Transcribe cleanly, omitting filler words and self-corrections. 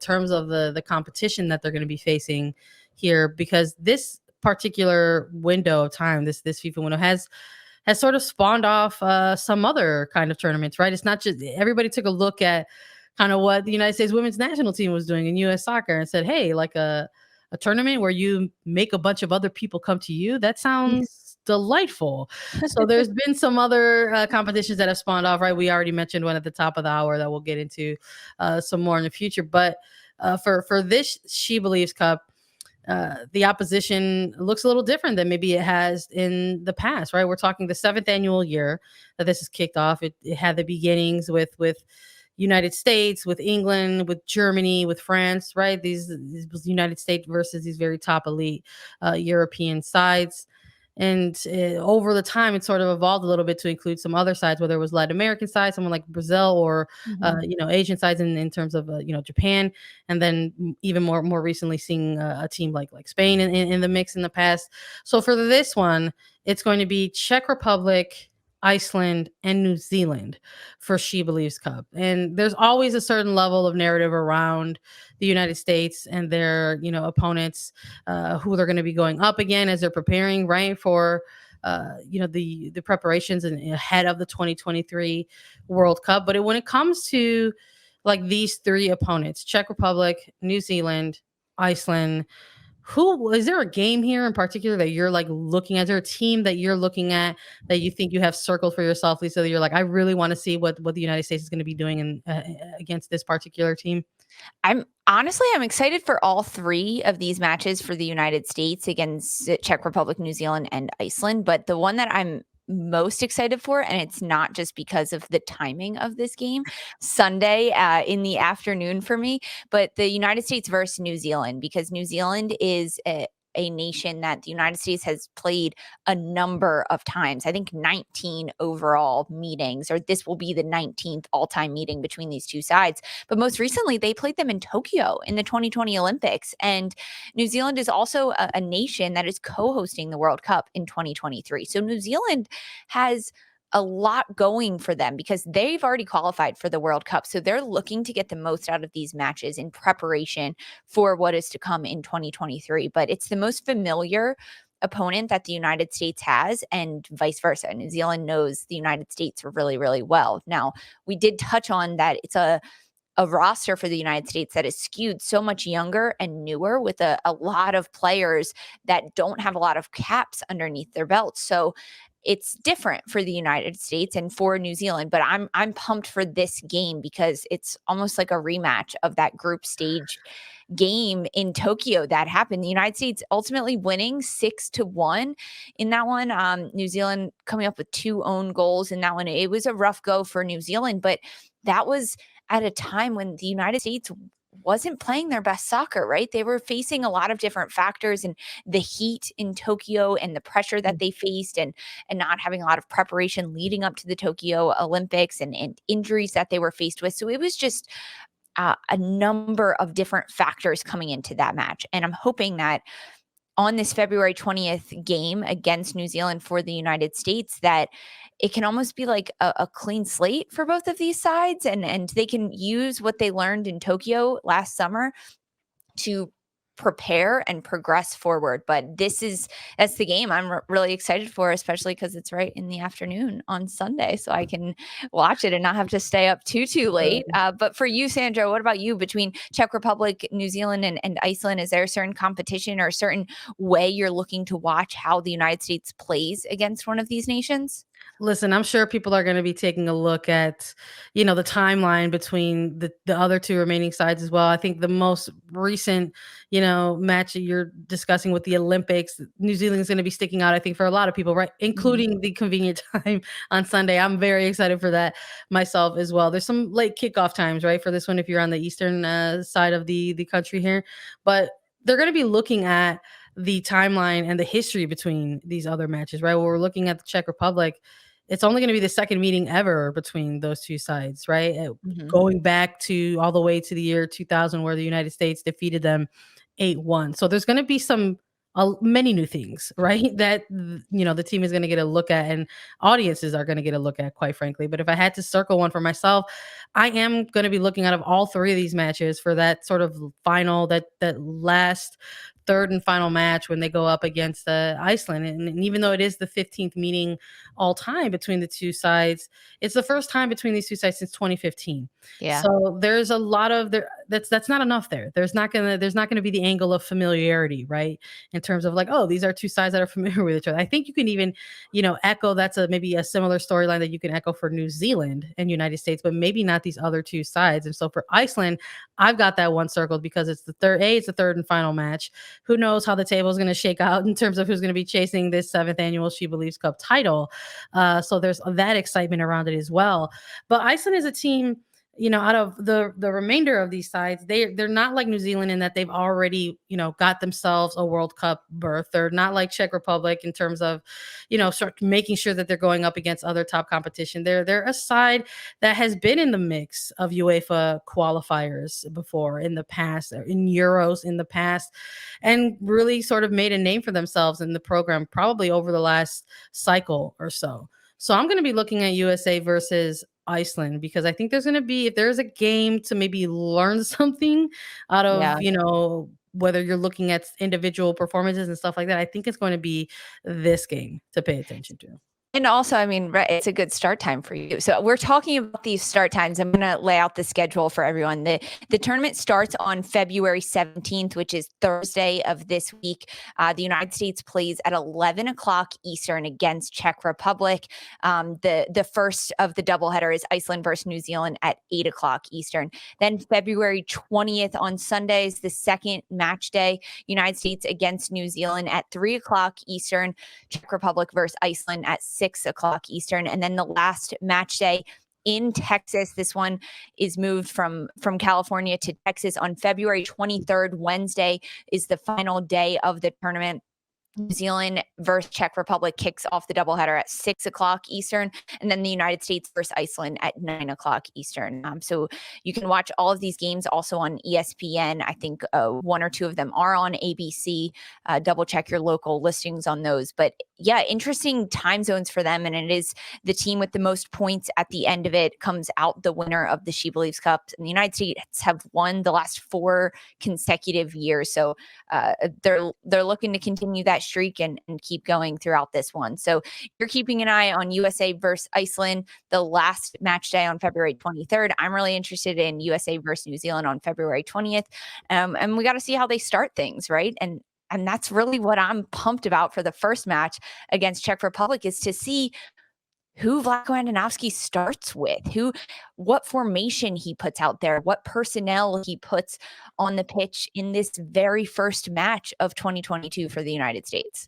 terms of the competition that they're going to be facing here, because this particular window of time, this FIFA window has sort of spawned off some other kind of tournaments, right? It's not just everybody took a look at kind of what the United States women's national team was doing in U.S. soccer and said, hey, like a tournament where you make a bunch of other people come to you, that sounds delightful. So there's been some other competitions that have spawned off, right? We already mentioned one at the top of the hour that we'll get into some more in the future. But for this She Believes Cup, the opposition looks a little different than maybe it has in the past, right? We're talking the 7th annual year that this is kicked off. It had the beginnings with United States, with England, with Germany, with France, right? These was United States versus these very top elite European sides. And over the time, it sort of evolved a little bit to include some other sides, whether it was Latin American sides, someone like Brazil, or Asian sides in terms of Japan, and then even more recently seeing a team like Spain in the mix in the past. So for this one, it's going to be Czech Republic, Iceland, and New Zealand for She Believes Cup. And there's always a certain level of narrative around the United States and their, opponents, who they're going to be going up again as they're preparing, right, for, the preparations and ahead of the 2023 World Cup. But when it comes to like these three opponents, Czech Republic, New Zealand, Iceland, who is there a game here in particular that you're like looking at? Is there a team that you're looking at that you think you have circled for yourself, Lisa, that you're like, I really want to see what the United States is going to be doing against this particular team? I'm excited for all three of these matches for the United States against Czech Republic, New Zealand, and Iceland. But the one that I'm most excited for, and it's not just because of the timing of this game, Sunday in the afternoon for me, but the United States versus New Zealand, because New Zealand is a nation that the United States has played a number of times. I think 19 overall meetings, or this will be the 19th all-time meeting between these two sides. But most recently, they played them in Tokyo in the 2020 Olympics. And New Zealand is also a nation that is co-hosting the World Cup in 2023. So New Zealand has a lot going for them because they've already qualified for the World Cup. So they're looking to get the most out of these matches in preparation for what is to come in 2023. But it's the most familiar opponent that the United States has, and vice versa. New Zealand knows the United States really, really well. Now, we did touch on that it's a roster for the United States that is skewed so much younger and newer, with a lot of players that don't have a lot of caps underneath their belts. So it's different for the United States and for New Zealand, but I'm pumped for this game because it's almost like a rematch of that group stage game in Tokyo that happened. The United States ultimately winning 6-1 in that one. New Zealand coming up with 2 own goals in that one. It was a rough go for New Zealand, but that was at a time when the United States wasn't playing their best soccer, right? They were facing a lot of different factors, and the heat in Tokyo and the pressure that they faced, and not having a lot of preparation leading up to the Tokyo Olympics, and injuries that they were faced with. So it was just a number of different factors coming into that match. And I'm hoping that on this February 20th game against New Zealand for the United States, that it can almost be like a clean slate for both of these sides, and they can use what they learned in Tokyo last summer to prepare and progress forward. But that's the game I'm really excited for, especially because it's right in the afternoon on Sunday, so I can watch it and not have to stay up too late. But for you, Sandra, what about you? Between Czech Republic, New Zealand, and Iceland, is there a certain competition or a certain way you're looking to watch how the United States plays against one of these nations? Listen, I'm sure people are going to be taking a look at, the timeline between the other two remaining sides as well. I think the most recent, match that you're discussing with the Olympics, New Zealand is going to be sticking out, I think, for a lot of people, right? Including the convenient time on Sunday. I'm very excited for that myself as well. There's some late kickoff times, right, for this one if you're on the eastern side of the country here. But they're going to be looking at the timeline and the history between these other matches, right? When we're looking at the Czech Republic, it's only going to be the second meeting ever between those two sides, right? Going back to all the way to the year 2000, where the United States defeated them 8-1. So there's going to be some many new things, right? That the team is going to get a look at, and audiences are going to get a look at, quite frankly. But if I had to circle one for myself, I am going to be looking out of all three of these matches for that sort of final, that last third and final match when they go up against Iceland. And even though it is the 15th meeting all time between the two sides, it's the first time between these two sides since 2015. Yeah. So there's a lot of there. That's not enough there. There's not gonna be the angle of familiarity, right? In terms of like, oh, these are two sides that are familiar with each other. I think you can even, echo that's maybe a similar storyline that you can echo for New Zealand and United States, but maybe not these other two sides. And so for Iceland, I've got that one circled because it's the third and final match. Who knows how the table is going to shake out in terms of who's going to be chasing this 7th annual SheBelieves Cup title. So there's that excitement around it as well. But Iceland is a team, out of the remainder of these sides, they're not like New Zealand in that they've already, got themselves a World Cup berth. They're not like Czech Republic in terms of, sort of making sure that they're going up against other top competition. They're a side that has been in the mix of UEFA qualifiers before in the past, or in Euros in the past, and really sort of made a name for themselves in the program probably over the last cycle or so. So I'm going to be looking at USA versus Iceland because I think there's going to be, if there's a game to maybe learn something out of, Yeah. whether you're looking at individual performances and stuff like that, I think it's going to be this game to pay attention to. And also, I mean, right, it's a good start time for you. So we're talking about these start times. I'm going to lay out the schedule for everyone. The tournament starts on February 17th, which is Thursday of this week. The United States plays at 11 o'clock Eastern against Czech Republic. The first of the doubleheader is Iceland versus New Zealand at 8 o'clock Eastern. Then February 20th on Sunday is the second match day. United States against New Zealand at 3 o'clock Eastern. Czech Republic versus Iceland at 6 o'clock Eastern. And then the last match day in Texas. This one is moved from California to Texas on February 23rd. Wednesday is the final day of the tournament. New Zealand versus Czech Republic kicks off the doubleheader at 6 o'clock Eastern, and then the United States versus Iceland at 9 o'clock Eastern. So you can watch all of these games also on ESPN. I think one or two of them are on ABC. Double check your local listings on those. But yeah, interesting time zones for them. And it is the team with the most points at the end of it comes out the winner of the SheBelieves Cup. And the United States have won the last 4 consecutive years. So they're looking to continue that streak and keep going throughout this one. So you're keeping an eye on USA versus Iceland, the last match day on February 23rd. I'm really interested in USA versus New Zealand on February 20th. And we got to see how they start things, right? And that's really what I'm pumped about for the first match against Czech Republic, is to see who Vlatko Andinovski starts with, what formation he puts out there, what personnel he puts on the pitch in this very first match of 2022 for the United States.